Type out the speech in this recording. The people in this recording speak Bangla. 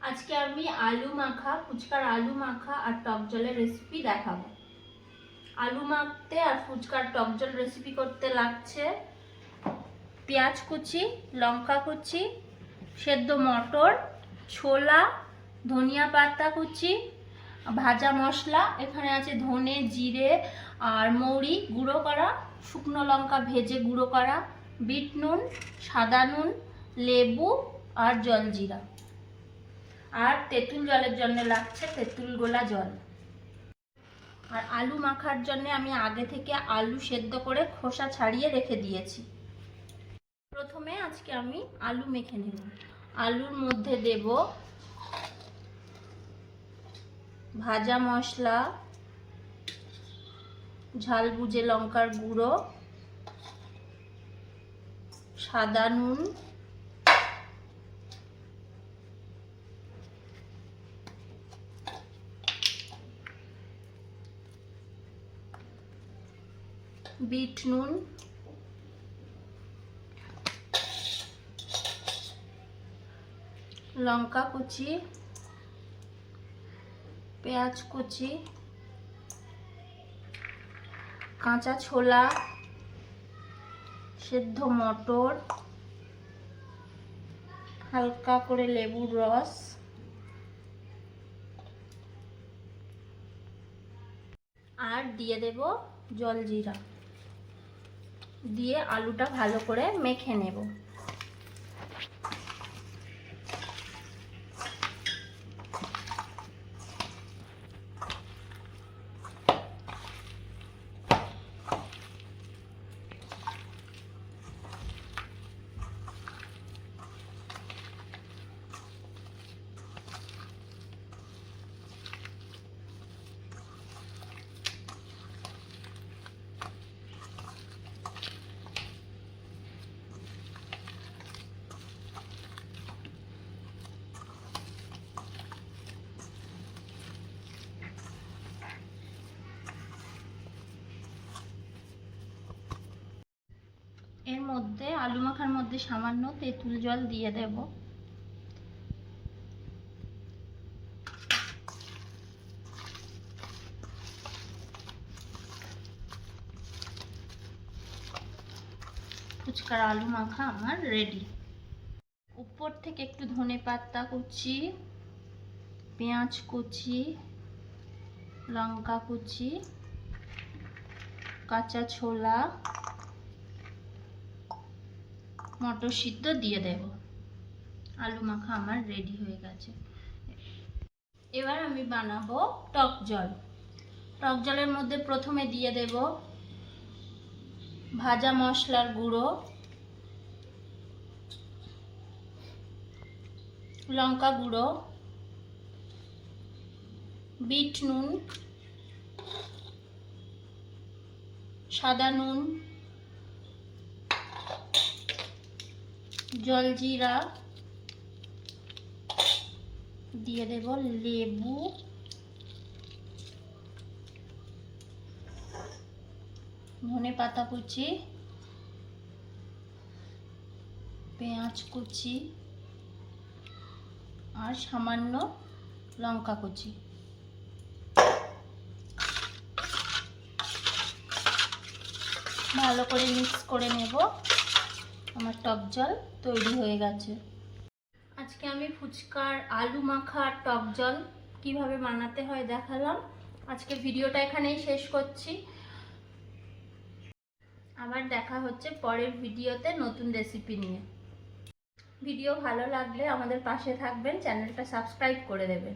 আজকে আমি আলু মাখা, ফুচকার আলু মাখা আর টক জলের রেসিপি দেখাবো। আলু মাখতে আর ফুচকার টক জল রেসিপি করতে লাগছে পেঁয়াজ কুচি, লঙ্কা কুচি, সেদ্ধ মটর, ছোলা, ধনিয়া পাতা কুচি, ভাজা মশলা। এখানে আছে ধনে, জিরে আর মৌরি গুঁড়ো করা, শুকনো লঙ্কা ভেজে গুঁড়ো করা, বিট নুন, সাদা নুন, লেবু আর জলজিরা। আর তেঁতুল জলের জন্য লাগছে তেঁতুল গোলা জল। আর আলু মাখার জন্য আমি আগে থেকে আলু সেদ্ধ করে খোসা ছাড়িয়ে রেখে দিয়েছি। প্রথমে আজকে আমি আলু মেখে নেব। আলুর মধ্যে দেব ভাজা মশলা, ঝাল বুঝে লঙ্কার গুঁড়ো, সাদা নুন, বিট নুন, লঙ্কা কুচি, পেঁয়াজ কুচি, কাঁচা ছোলা, সেদ্ধ মটর, হালকা করে লেবুর রস, আর দিয়ে দেব জলজিরা। দিয়ে আলুটা ভালো করে মেখে নেব। এর মধ্যে আলু মাখার মধ্যে সামান্য তেঁতুল জল দিয়ে দেব। ফুচকার আলু মাখা আমার রেডি। উপর থেকে একটু ধনে পাতা কুচি, পেঁয়াজ কুচি, লঙ্কা কুচি, কাঁচা ছোলা, মটর সিদ্ধ দিয়ে দেব। আলু মাখা আমার রেডি হয়ে গেছে। এবার আমি বানাবো টক জল। টক জলের মধ্যে প্রথমে দিয়ে দেব ভাজা মশলার গুঁড়ো, লঙ্কা গুঁড়ো, বিট নুন, সাদা নুন, জলজিরা, দিয়ে দেব লেবু, ধনে পাতা কুচি, পেঁয়াজ কুচি আর সামান্য লঙ্কা কুচি। ভালো করে মিক্স করে নেব। আমার টক জল তৈরি হয়ে গেছে। আজকে আমি ফুচকার আলু মাখা আর টক জল কিভাবে বানাতে হয় দেখালাম। আজকে ভিডিওটা এখানেই শেষ করছি। আবার দেখা হচ্ছে পরের ভিডিওতে নতুন রেসিপি নিয়ে। ভিডিও ভালো লাগলে আমাদের পাশে থাকবেন, চ্যানেলটা সাবস্ক্রাইব করে দেবেন।